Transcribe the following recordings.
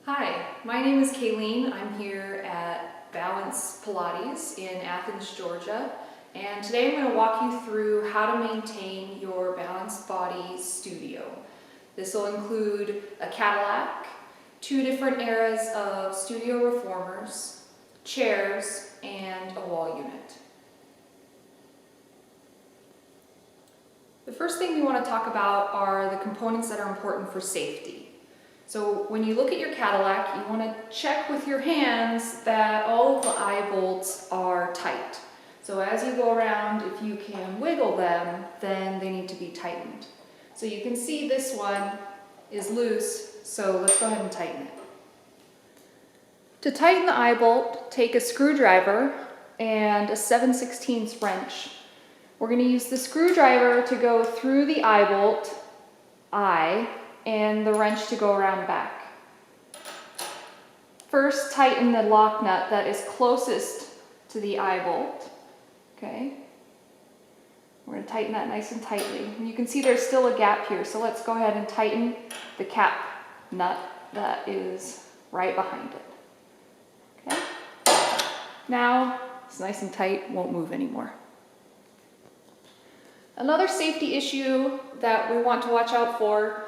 Hi, my name is Kayleen. I'm here at Balanced Pilates in Athens, Georgia. And today I'm going to walk you through how to maintain your Balanced Body Studio. This will include a Cadillac, 2 different eras of studio reformers, chairs, and a wall unit. The first thing we want to talk about are the components that are important for safety. So when you look at your Cadillac, you want to check with your hands that all of the eye bolts are tight. So as you go around, if you can wiggle them, then they need to be tightened. So you can see this one is loose, so let's go ahead and tighten it. To tighten the eye bolt, take a screwdriver and a 7/16 wrench. We're going to use the screwdriver to go through the eye bolt, and the wrench to go around back. First, tighten the lock nut that is closest to the eye bolt. Okay? We're going to tighten that nice and tightly. And you can see there's still a gap here, so let's go ahead and tighten the cap nut that is right behind it. Okay? Now, it's nice and tight, won't move anymore. Another safety issue that we want to watch out for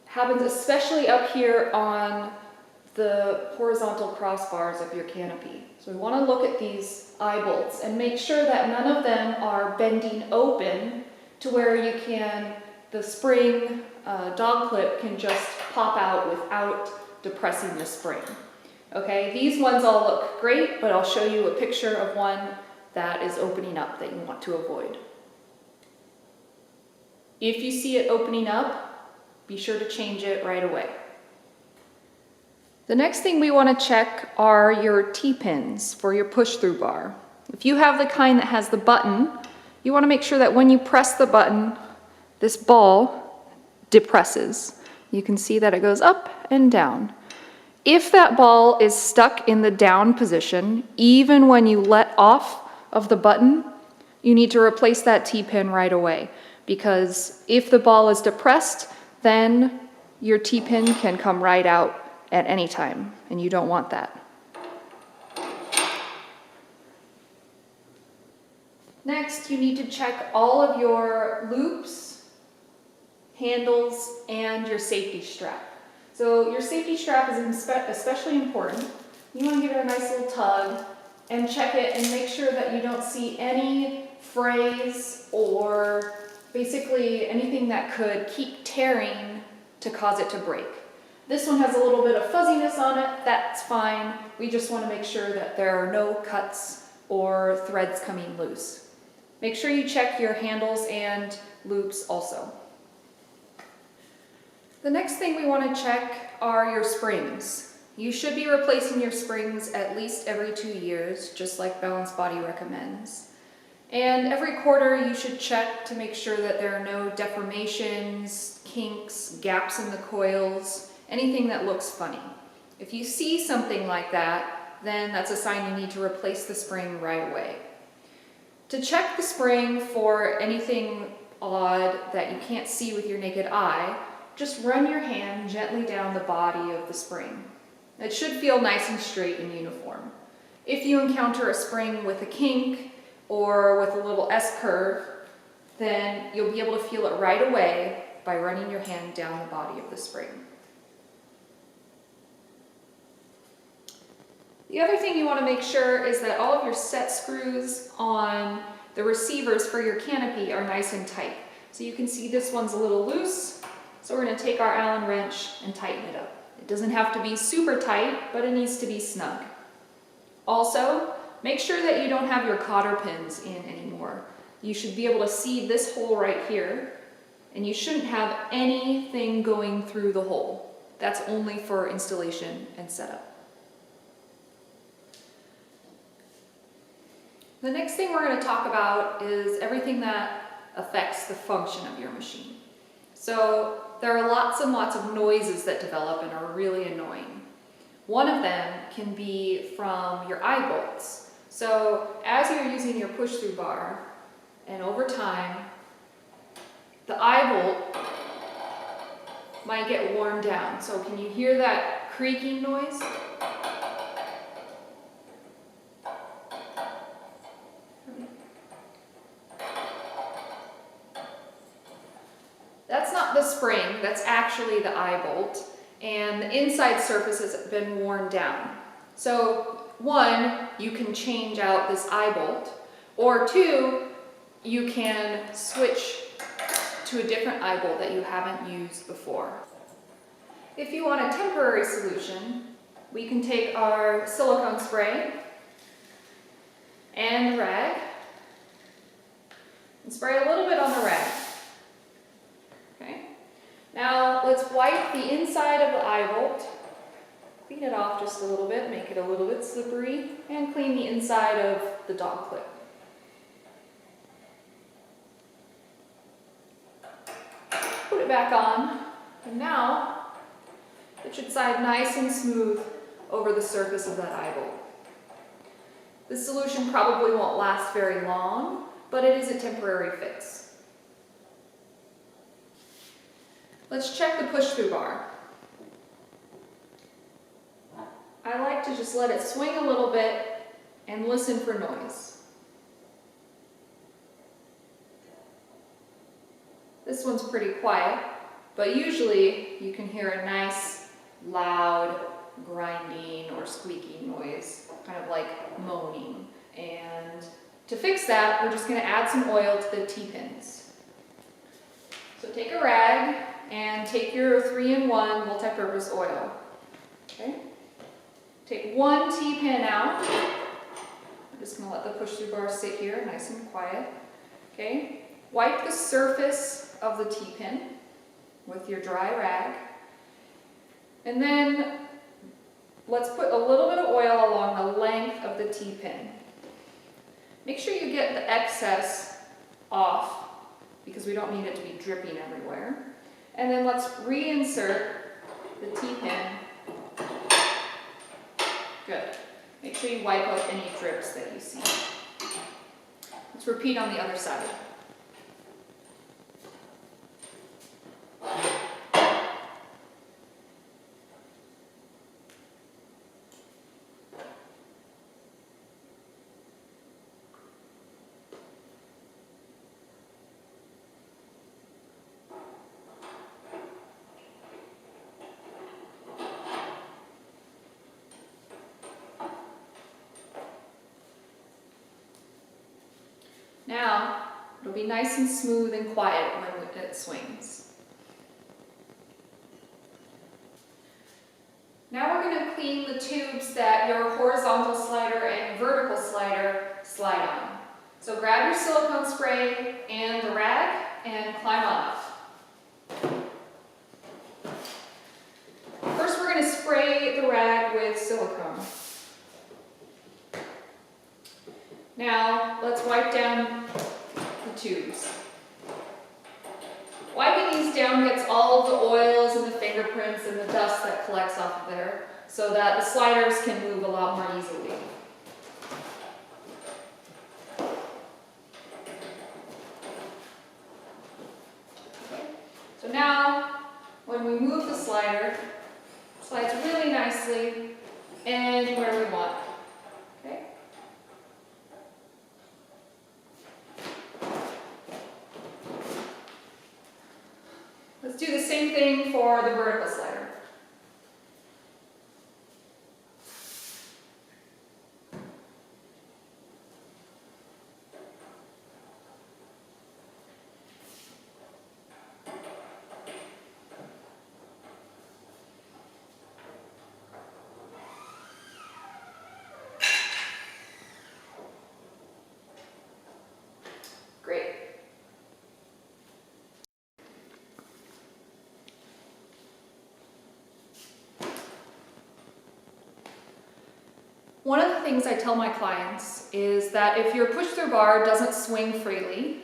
happens especially up here on the horizontal crossbars of your canopy. So we want to look at these eye bolts and make sure that none of them are bending open to where the spring dog clip can just pop out without depressing the spring. Okay, these ones all look great, but I'll show you a picture of one that is opening up that you want to avoid. If you see it opening up, be sure to change it right away. The next thing we want to check are your T-pins for your push-through bar. If you have the kind that has the button, you want to make sure that when you press the button, this ball depresses. You can see that it goes up and down. If that ball is stuck in the down position, even when you let off of the button, you need to replace that T-pin right away, because if the ball is depressed, then your T-pin can come right out at any time, and you don't want that. Next, you need to check all of your loops, handles, and your safety strap. So your safety strap is especially important. You want to give it a nice little tug and check it and make sure that you don't see any frays or basically anything that could keep tearing to cause it to break. This one has a little bit of fuzziness on it, that's fine. We just want to make sure that there are no cuts or threads coming loose. Make sure you check your handles and loops also. The next thing we want to check are your springs. You should be replacing your springs at least every 2 years, just like Balanced Body recommends. And every quarter you should check to make sure that there are no deformations, kinks, gaps in the coils, anything that looks funny. If you see something like that, then that's a sign you need to replace the spring right away. To check the spring for anything odd that you can't see with your naked eye, just run your hand gently down the body of the spring. It should feel nice and straight and uniform. If you encounter a spring with a kink or with a little S-curve, then you'll be able to feel it right away by running your hand down the body of the spring. The other thing you want to make sure is that all of your set screws on the receivers for your canopy are nice and tight. So you can see this one's a little loose, so we're going to take our Allen wrench and tighten it up. It doesn't have to be super tight, but it needs to be snug. Also, make sure that you don't have your cotter pins in anymore. You should be able to see this hole right here, and you shouldn't have anything going through the hole. That's only for installation and setup. The next thing we're going to talk about is everything that affects the function of your machine. So there are lots and lots of noises that develop and are really annoying. One of them can be from your eye bolts. So as you're using your push-through bar, and over time, the eye bolt might get worn down. So can you hear that creaking noise. That's not the spring, that's actually the eye bolt, and the inside surface has been worn down. So one, you can change out this eye bolt, or two, you can switch to a different eye bolt that you haven't used before. If you want a temporary solution, we can take our silicone spray and rag and spray a little bit on the rag. Okay. Now let's wipe the inside of the eye bolt, clean it off just a little bit, make it a little bit slippery, and clean the inside of the dog clip. Put it back on, and now it should slide nice and smooth over the surface of that eye bolt. This solution probably won't last very long, but it is a temporary fix. Let's check the push-through bar. I like to just let it swing a little bit and listen for noise. This one's pretty quiet, but usually you can hear a nice, loud, grinding or squeaking noise, kind of like moaning. And to fix that, we're just going to add some oil to the T-pins. So take a rag and take your 3-in-1 multi-purpose oil. Okay? Take one T-pin out. I'm just going to let the push-through bar sit here, nice and quiet. Okay? Wipe the surface of the T-pin with your dry rag. And then let's put a little bit of oil along the length of the T-pin. Make sure you get the excess off because we don't need it to be dripping everywhere. And then let's reinsert the T-pin. Good. Make sure you wipe out any drips that you see. Let's repeat on the other side. Now, it'll be nice and smooth and quiet when it swings. Now we're going to clean the tubes that your horizontal slider and vertical slider slide on. So grab your silicone spray and the rag and climb on up. First we're going to spray the rag with silicone. Now, let's wipe down the tubes. Wiping these down gets all of the oils and the fingerprints and the dust that collects off of there so that the sliders can move a lot more easily. Okay. So now, when we move the slider, it slides really nicely and where we want. Okay. Let's do the same thing for the vertical slider. Great. One of the things I tell my clients is that if your push-through bar doesn't swing freely,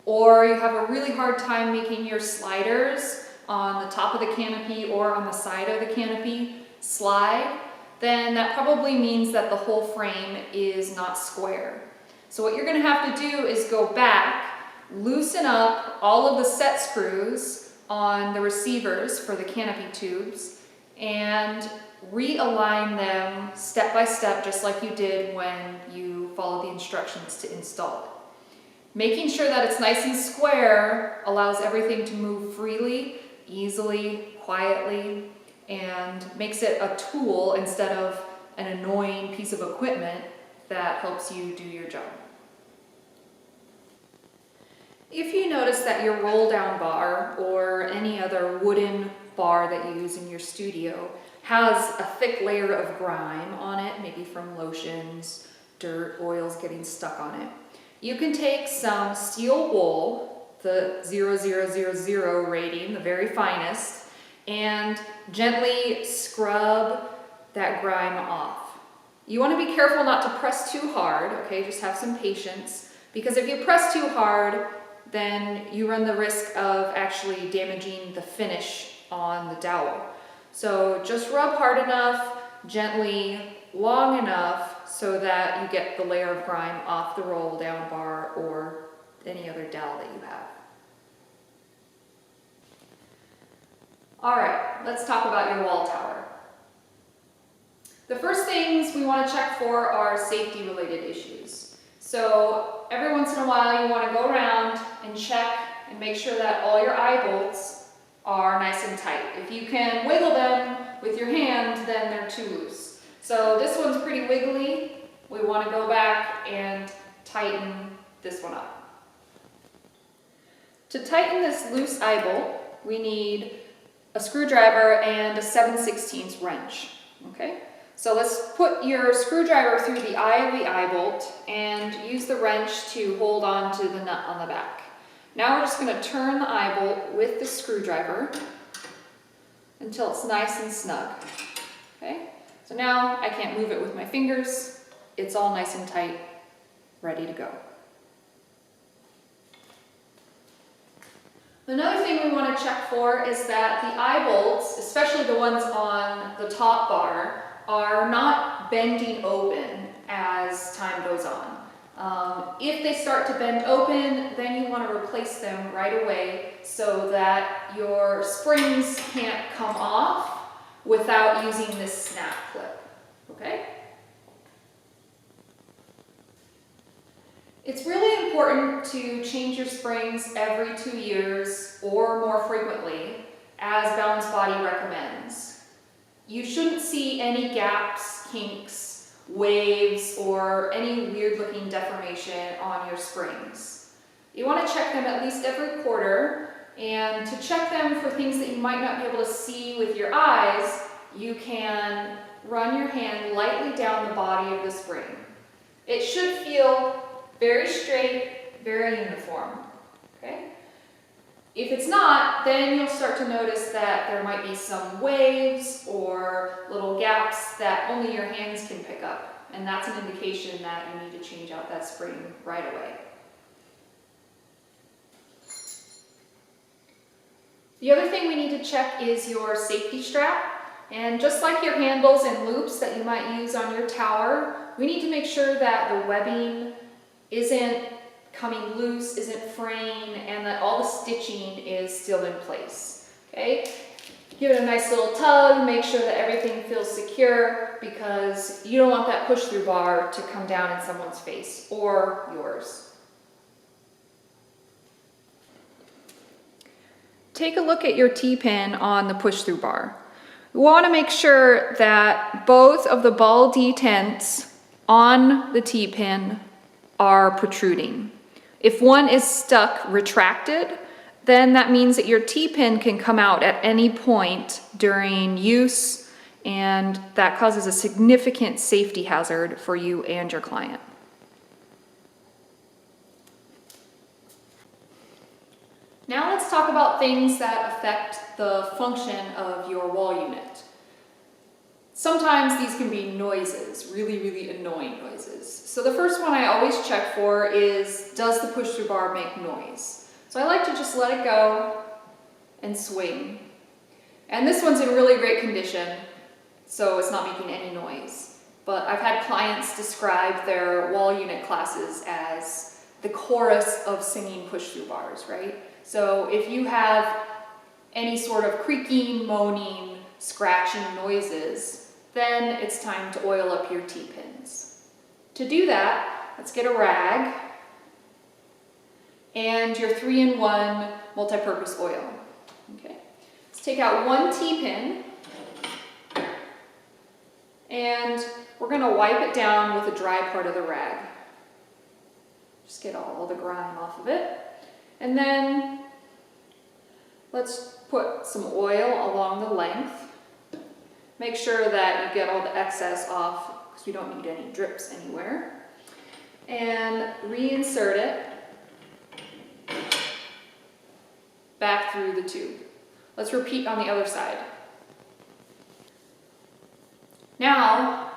or you have a really hard time making your sliders on the top of the canopy or on the side of the canopy slide, then that probably means that the whole frame is not square. So what you're going to have to do is go back, loosen up all of the set screws on the receivers for the canopy tubes, and realign them step by step, just like you did when you followed the instructions to install it. Making sure that it's nice and square allows everything to move freely, easily, quietly, and makes it a tool instead of an annoying piece of equipment that helps you do your job. If you notice that your roll down bar or any other wooden bar that you use in your studio has a thick layer of grime on it, maybe from lotions, dirt, oils getting stuck on it, you can take some steel wool, the 0000 rating, the very finest, and gently scrub that grime off. You want to be careful not to press too hard, okay? Just have some patience, because if you press too hard, then you run the risk of actually damaging the finish on the dowel. So just rub hard enough, gently, long enough, so that you get the layer of grime off the roll down bar or any other dowel that you have. All right, let's talk about your wall tower. The first things we want to check for are safety related issues. So every once in a while you want to go around and check and make sure that all your eye bolts are nice and tight. If you can wiggle them with your hand, then they're too loose. So this one's pretty wiggly. We want to go back and tighten this one up. To tighten this loose eye bolt, we need a screwdriver and a 7/16 wrench, okay? So let's put your screwdriver through the eye of the eye bolt and use the wrench to hold on to the nut on the back. Now we're just going to turn the eye bolt with the screwdriver until it's nice and snug, okay? So now I can't move it with my fingers. It's all nice and tight, ready to go. Another thing we want to check for is that the eye bolts, especially the ones on the top bar, are not bending open as time goes on. If they start to bend open, then you want to replace them right away so that your springs can't come off without using this snap clip, okay? It's really important to change your springs every 2 years or more frequently, as Balanced Body recommends. You shouldn't see any gaps, kinks, waves, or any weird looking deformation on your springs. You want to check them at least every quarter, and to check them for things that you might not be able to see with your eyes, you can run your hand lightly down the body of the spring. It should feel very straight, very uniform, okay? If it's not, then you'll start to notice that there might be some waves or little gaps that only your hands can pick up, and that's an indication that you need to change out that spring right away. The other thing we need to check is your safety strap. And just like your handles and loops that you might use on your tower, we need to make sure that the webbing isn't coming loose, isn't fraying, and that all the stitching is still in place, okay? Give it a nice little tug, make sure that everything feels secure, because you don't want that push-through bar to come down in someone's face or yours. Take a look at your T-pin on the push-through bar. We want to make sure that both of the ball detents on the T-pin are protruding. If one is stuck retracted, then that means that your T-pin can come out at any point during use, and that causes a significant safety hazard for you and your client. Now let's talk about things that affect the function of your wall unit. Sometimes these can be noises, really, really annoying noises. So the first one I always check for is, does the push-through bar make noise? So I like to just let it go and swing. And this one's in really great condition, so it's not making any noise. But I've had clients describe their wall unit classes as the chorus of singing push-through bars, right? So if you have any sort of creaking, moaning, scratching noises, then it's time to oil up your T-pins. To do that, let's get a rag and your 3-in-1 multi-purpose oil. Okay. Let's take out one T-pin and we're going to wipe it down with a dry part of the rag. Just get all the grime off of it. And then let's put some oil along the length. Make sure that you get all the excess off because we don't need any drips anywhere. And reinsert it back through the tube. Let's repeat on the other side. Now,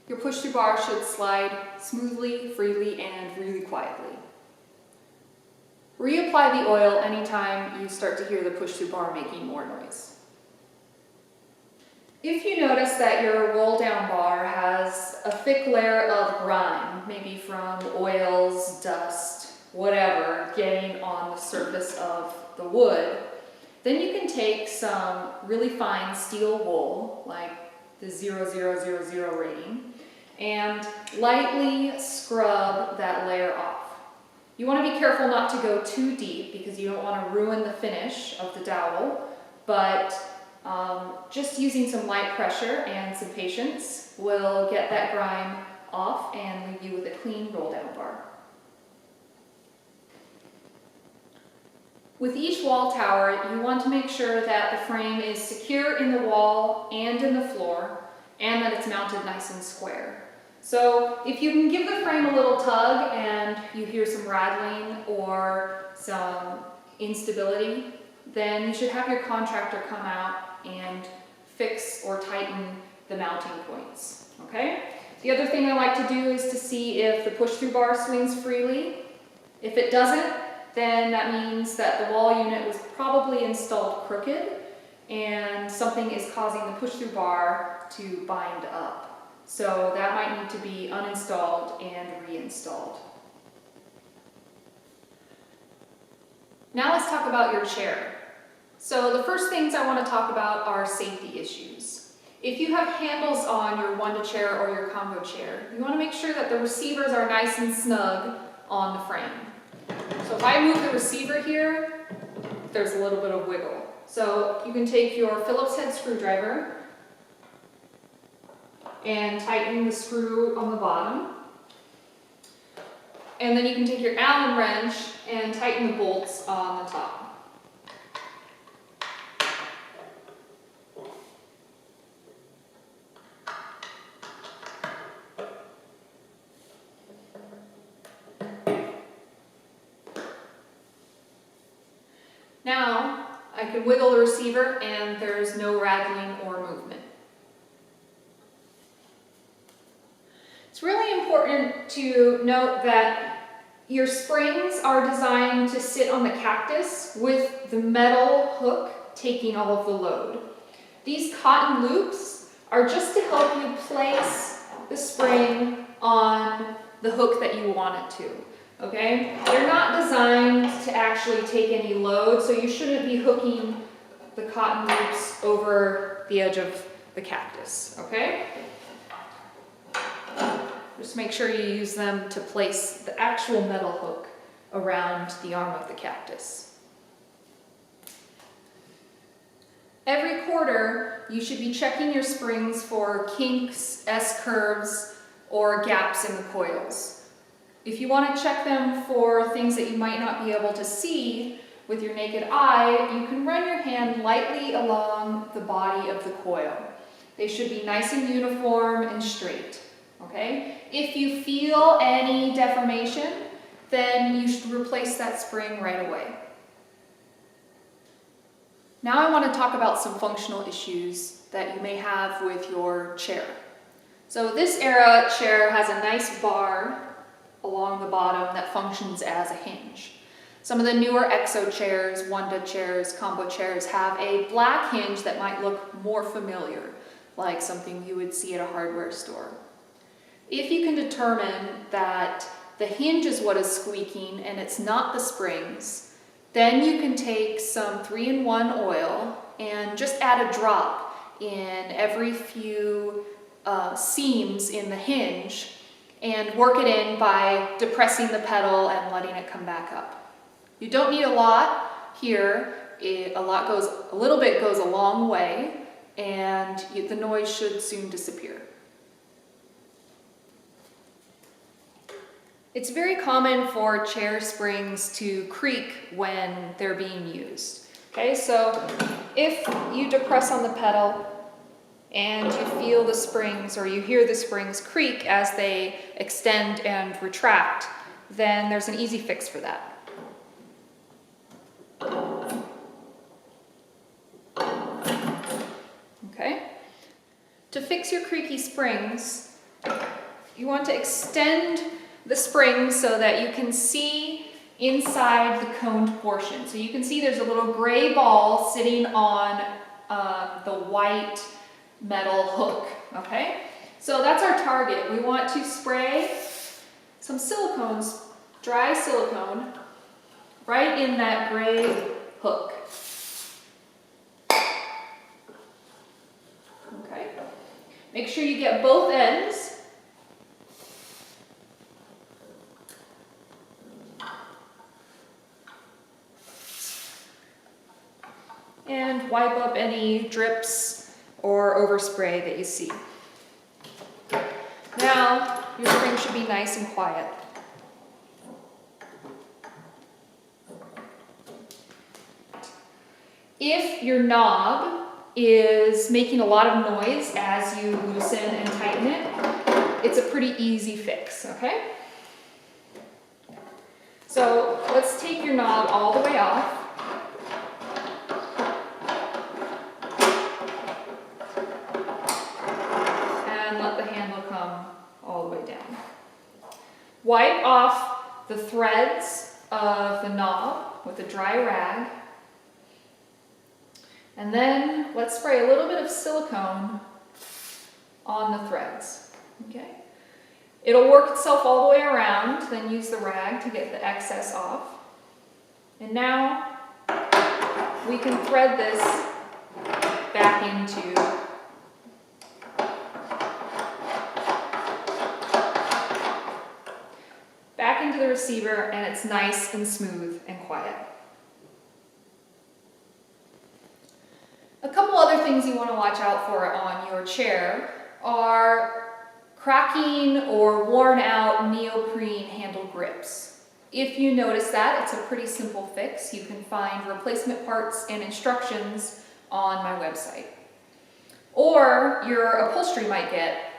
your push-through bar should slide smoothly, freely, and really quietly. Reapply the oil anytime you start to hear the push-through bar making more noise. If you notice that your roll-down bar has a thick layer of grime, maybe from oils, dust, whatever, getting on the surface of the wood, then you can take some really fine steel wool, like the 0000 rating, and lightly scrub that layer off. You want to be careful not to go too deep because you don't want to ruin the finish of the dowel, but just using some light pressure and some patience will get that grime off and leave you with a clean roll-down bar. With each wall tower, you want to make sure that the frame is secure in the wall and in the floor, and that it's mounted nice and square. So if you can give the frame a little tug and you hear some rattling or some instability, then you should have your contractor come out and fix or tighten the mounting points, okay? The other thing I like to do is to see if the push-through bar swings freely. If it doesn't, then that means that the wall unit was probably installed crooked and something is causing the push-through bar to bind up. So that might need to be uninstalled and reinstalled. Now let's talk about your chair. So the first things I want to talk about are safety issues. If you have handles on your Wanda chair or your combo chair, you want to make sure that the receivers are nice and snug on the frame. So if I move the receiver here, there's a little bit of wiggle. So you can take your Phillips head screwdriver and tighten the screw on the bottom. And then you can take your Allen wrench and tighten the bolts on the top. Now, I can wiggle the receiver and there's no rattling or movement. It's really important to note that your springs are designed to sit on the cactus with the metal hook taking all of the load. These cotton loops are just to help you place the spring on the hook that you want it to. Okay? They're not designed to actually take any load, so you shouldn't be hooking the cotton loops over the edge of the cactus. Okay? Just make sure you use them to place the actual metal hook around the arm of the cactus. Every quarter, you should be checking your springs for kinks, S-curves, or gaps in the coils. If you want to check them for things that you might not be able to see with your naked eye, you can run your hand lightly along the body of the coil. They should be nice and uniform and straight. Okay? If you feel any deformation, then you should replace that spring right away. Now I want to talk about some functional issues that you may have with your chair. So this era chair has a nice bar along the bottom that functions as a hinge. Some of the newer Exo chairs, Wanda chairs, combo chairs have a black hinge that might look more familiar, like something you would see at a hardware store. If you can determine that the hinge is what is squeaking and it's not the springs, then you can take some 3-in-1 oil and just add a drop in every few seams in the hinge and work it in by depressing the pedal and letting it come back up. You don't need a lot here. A little bit goes a long way, and the noise should soon disappear. It's very common for chair springs to creak when they're being used. Okay, so if you depress on the pedal and you feel the springs or you hear the springs creak as they extend and retract, then there's an easy fix for that. Okay, to fix your creaky springs, you want to extend the springs so that you can see inside the coned portion. So you can see there's a little gray ball sitting on the white metal hook, okay? So that's our target. We want to spray some silicones, dry silicone, right in that gray hook. Okay, make sure you get both ends. And wipe up any drips or overspray that you see. Now, your spring should be nice and quiet. If your knob is making a lot of noise as you loosen and tighten it, it's a pretty easy fix, okay? So let's take your knob all the way off. And let the handle come all the way down. Wipe off the threads of the knob with a dry rag. And then let's spray a little bit of silicone on the threads, okay? It'll work itself all the way around, then use the rag to get the excess off. And now we can thread this back into the receiver, and it's nice and smooth and quiet. A couple other things you want to watch out for on your chair are cracking or worn out neoprene handle grips. If you notice that, it's a pretty simple fix. You can find replacement parts and instructions on my website. Or your upholstery might get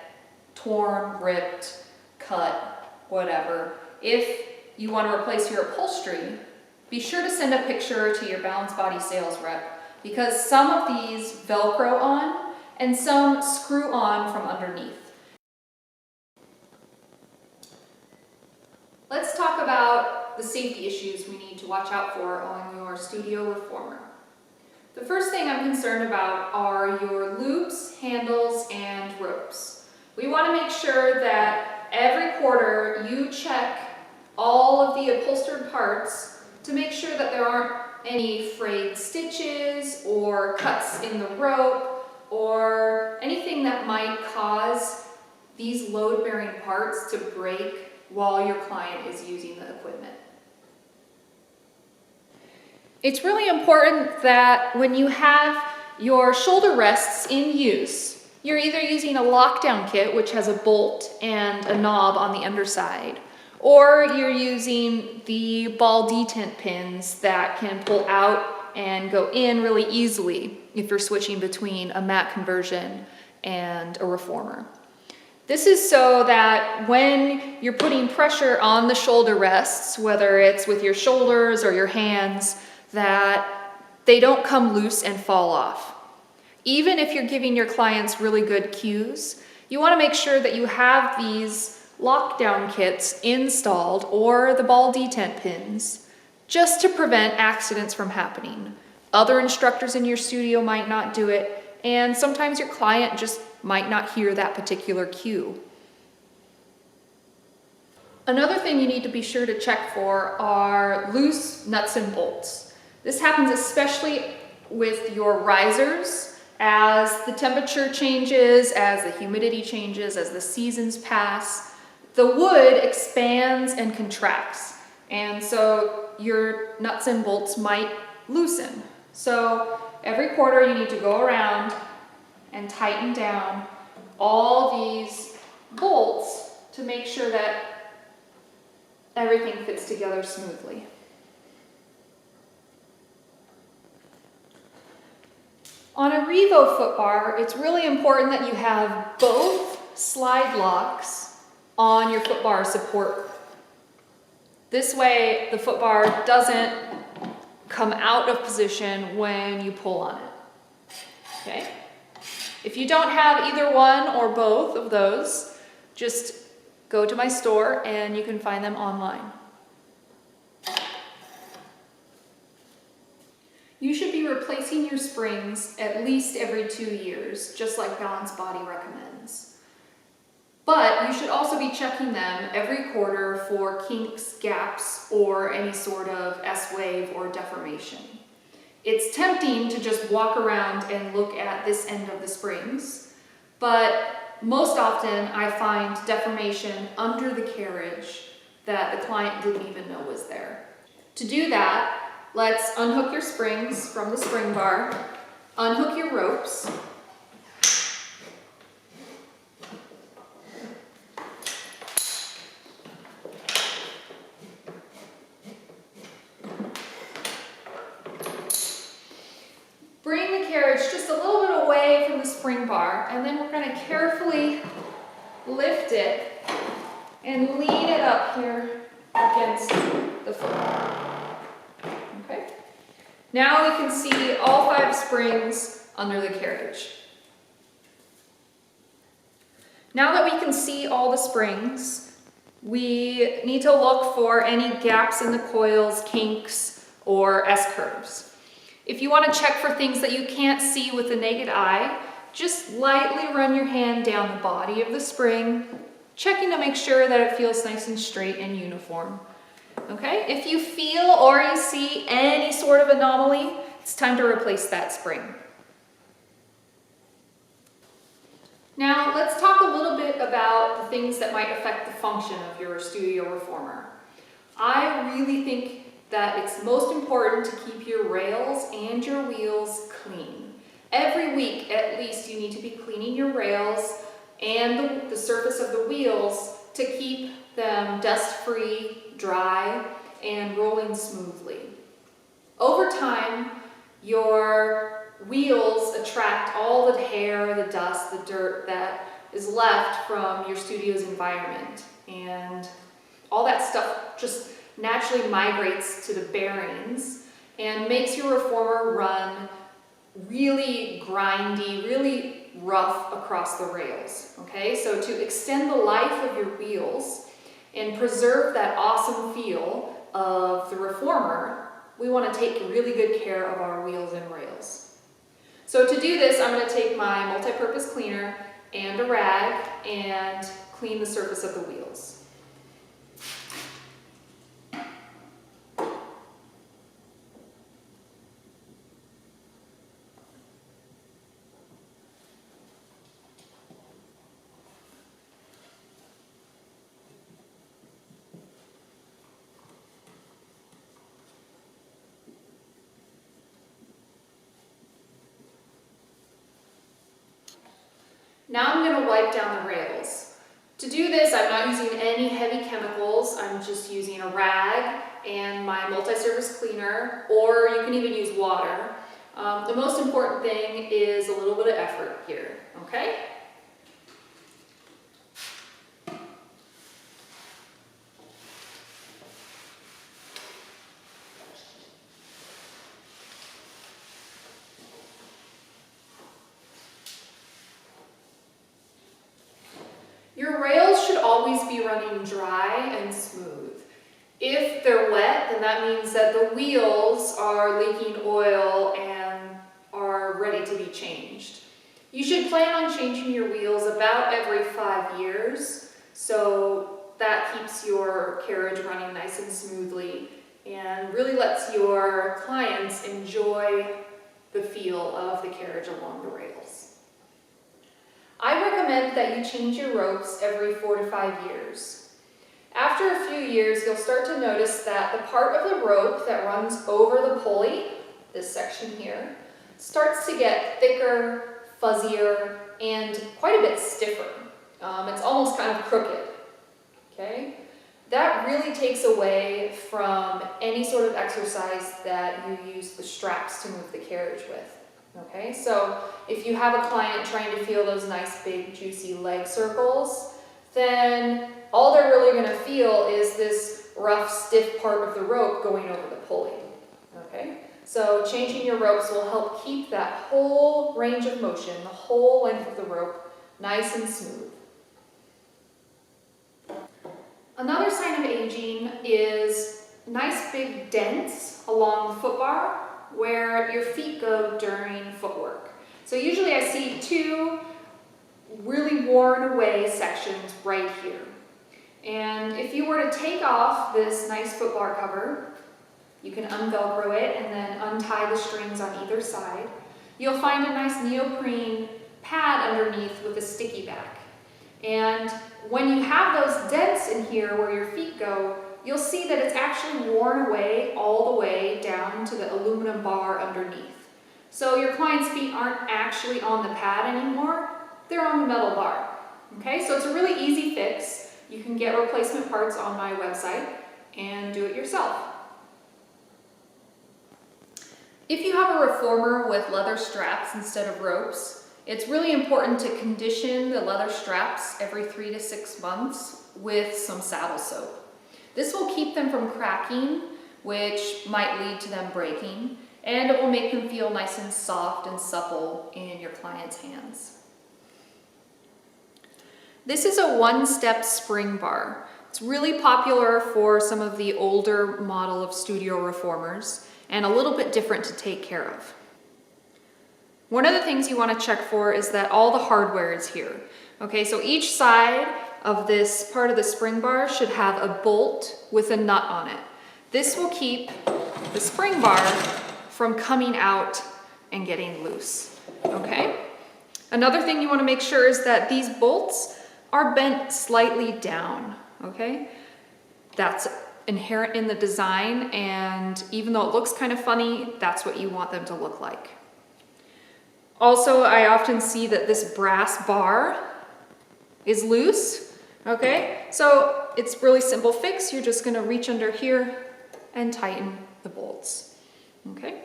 torn, ripped, cut, whatever. If you want to replace your upholstery, be sure to send a picture to your Balanced Body sales rep, because some of these Velcro on and some screw on from underneath. Let's talk about the safety issues we need to watch out for on your studio reformer. The first thing I'm concerned about are your loops, handles, and ropes. We want to make sure that every quarter you check all of the upholstered parts to make sure that there aren't any frayed stitches or cuts in the rope or anything that might cause these load-bearing parts to break while your client is using the equipment. It's really important that when you have your shoulder rests in use, you're either using a lockdown kit, which has a bolt and a knob on the underside, or you're using the ball detent pins that can pull out and go in really easily if you're switching between a mat conversion and a reformer. This is so that when you're putting pressure on the shoulder rests, whether it's with your shoulders or your hands, that they don't come loose and fall off. Even if you're giving your clients really good cues, you want to make sure that you have these lockdown kits installed or the ball detent pins just to prevent accidents from happening. Other instructors in your studio might not do it, and sometimes your client just might not hear that particular cue. Another thing you need to be sure to check for are loose nuts and bolts. This happens especially with your risers As the temperature changes, as the humidity changes, as the seasons pass, the wood expands and contracts. And so your nuts and bolts might loosen. So every quarter you need to go around and tighten down all these bolts to make sure that everything fits together smoothly. On a Revo foot bar, it's really important that you have both slide locks on your foot bar support. This way, the foot bar doesn't come out of position when you pull on it. Okay? If you don't have either one or both of those, just go to my store and you can find them online. You should be replacing your springs at least every 2 years, just like Balanced Body recommends. But you should also be checking them every quarter for kinks, gaps, or any sort of S-wave or deformation. It's tempting to just walk around and look at this end of the springs, but most often I find deformation under the carriage that the client didn't even know was there. To do that, let's unhook your springs from the spring bar, unhook your ropes, bring the carriage just a little bit away from the spring bar, and then we're going to carefully lift it and lean it up here against the foot bar. Okay. Now we can see all 5 springs under the carriage. Now that we can see all the springs, we need to look for any gaps in the coils, kinks, or S-curves. If you want to check for things that you can't see with the naked eye, just lightly run your hand down the body of the spring, checking to make sure that it feels nice and straight and uniform. Okay, if you feel or you see any sort of anomaly, it's time to replace that spring. Now, let's talk a little bit about the things that might affect the function of your studio reformer. I really think that it's most important to keep your rails and your wheels clean. Every week, at least, you need to be cleaning your rails and the surface of the wheels to keep them dust-free, dry, and rolling smoothly. Over time, your wheels attract all the hair, the dust, the dirt that is left from your studio's environment. And all that stuff just naturally migrates to the bearings and makes your reformer run really grindy, really rough across the rails. Okay, so to extend the life of your wheels and preserve that awesome feel of the reformer, we want to take really good care of our wheels and rails. So to do this, I'm going to take my multi-purpose cleaner and a rag and clean the surface of the wheels. Now I'm going to wipe down the rails. To do this, I'm not using any heavy chemicals. I'm just using a rag and my multi-surface cleaner, or you can even use water. The most important thing is a little bit of effort here, okay? Your rails should always be running dry and smooth. If they're wet, then that means that the wheels are leaking oil and are ready to be changed. You should plan on changing your wheels about every 5 years, so that keeps your carriage running nice and smoothly and really lets your clients enjoy the feel of the carriage along the rails. I recommend that you change your ropes every 4 to 5 years. After a few years, you'll start to notice that the part of the rope that runs over the pulley, this section here, starts to get thicker, fuzzier, and quite a bit stiffer. It's almost kind of crooked, okay? That really takes away from any sort of exercise that you use the straps to move the carriage with, okay? So if you have a client trying to feel those nice big juicy leg circles, then all they're really going to feel is this rough, stiff part of the rope going over the pulley, okay? So changing your ropes will help keep that whole range of motion, the whole length of the rope, nice and smooth. Another sign of aging is nice big dents along the foot bar where your feet go during footwork. So usually I see 2 really worn away sections right here. And if you were to take off this nice foot bar cover, you can unvelcro it and then untie the strings on either side. You'll find a nice neoprene pad underneath with a sticky back. And when you have those dents in here where your feet go, you'll see that it's actually worn away all the way down to the aluminum bar underneath. So your client's feet aren't actually on the pad anymore, they're on the metal bar. Okay, so it's a really easy fix. You can get replacement parts on my website and do it yourself. If you have a reformer with leather straps instead of ropes, it's really important to condition the leather straps every 3 to 6 months with some saddle soap. This will keep them from cracking, which might lead to them breaking, and it will make them feel nice and soft and supple in your client's hands. This is a one-step spring bar. It's really popular for some of the older model of studio reformers and a little bit different to take care of. One of the things you want to check for is that all the hardware is here. Okay, so each side of this part of the spring bar should have a bolt with a nut on it. This will keep the spring bar from coming out and getting loose, okay? Another thing you want to make sure is that these bolts are bent slightly down, okay? That's inherent in the design, and even though it looks kind of funny, that's what you want them to look like. Also, I often see that this brass bar is loose, okay? So it's really simple fix. You're just gonna reach under here and tighten the bolts, okay?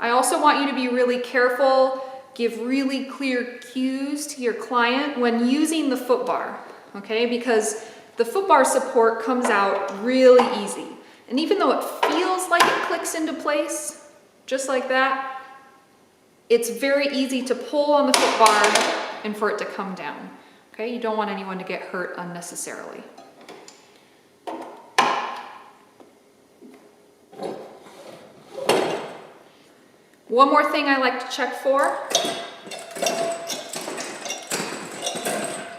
I also want you to be really careful, give really clear cues to your client when using the foot bar, okay? Because the foot bar support comes out really easy. And even though it feels like it clicks into place, just like that, it's very easy to pull on the foot bar and for it to come down. Okay, you don't want anyone to get hurt unnecessarily. One more thing I like to check for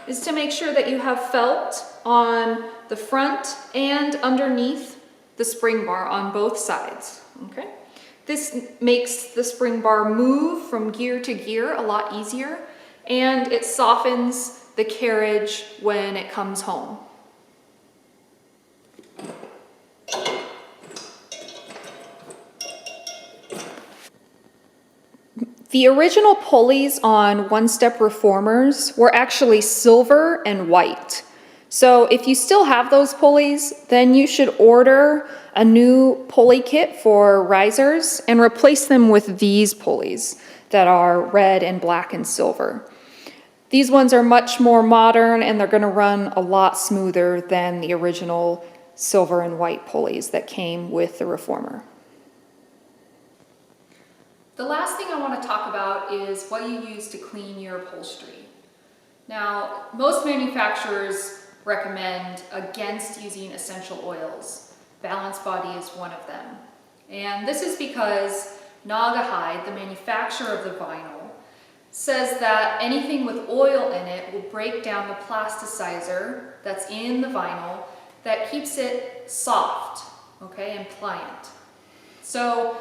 is to make sure that you have felt on the front and underneath the spring bar on both sides, okay? This makes the spring bar move from gear to gear a lot easier, and it softens the carriage when it comes home. The original pulleys on one-step reformers were actually silver and white. So if you still have those pulleys, then you should order a new pulley kit for risers and replace them with these pulleys that are red and black and silver. These ones are much more modern and they're going to run a lot smoother than the original silver and white pulleys that came with the reformer. The last thing I want to talk about is what you use to clean your upholstery. Now, most manufacturers recommend against using essential oils. Balanced Body is one of them. And this is because Naugahyde, the manufacturer of the vinyl, says that anything with oil in it will break down the plasticizer that's in the vinyl that keeps it soft, okay, and pliant. So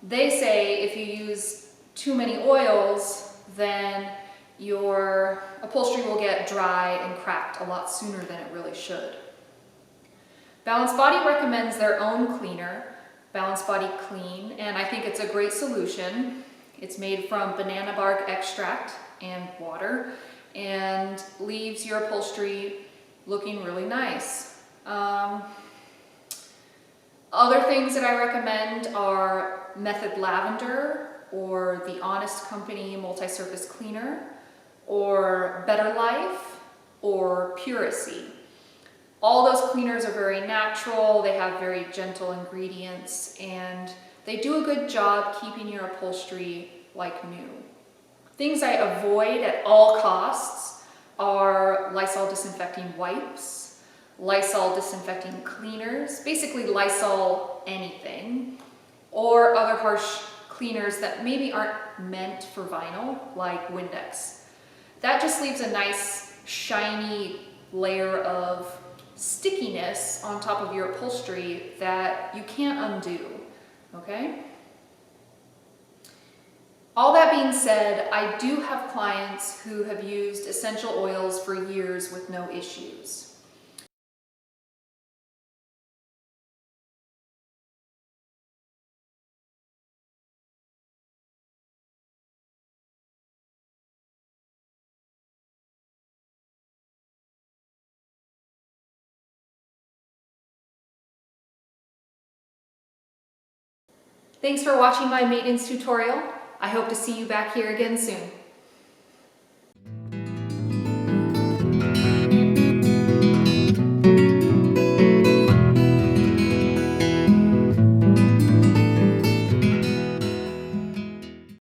They say if you use too many oils, then your upholstery will get dry and cracked a lot sooner than it really should. Balanced Body recommends their own cleaner, Balanced Body Clean, and I think it's a great solution. It's made from banana bark extract and water and leaves your upholstery looking really nice. Other things that I recommend are Method Lavender or the Honest Company Multi-Surface Cleaner or Better Life or Puracy. All those cleaners are very natural, they have very gentle ingredients, and they do a good job keeping your upholstery like new. Things I avoid at all costs are Lysol disinfecting wipes, Lysol disinfecting cleaners, basically Lysol anything, or other harsh cleaners that maybe aren't meant for vinyl, like Windex. That just leaves a nice shiny layer of stickiness on top of your upholstery that you can't undo, okay? All that being said, I do have clients who have used essential oils for years with no issues. Thanks for watching my maintenance tutorial. I hope to see you back here again soon.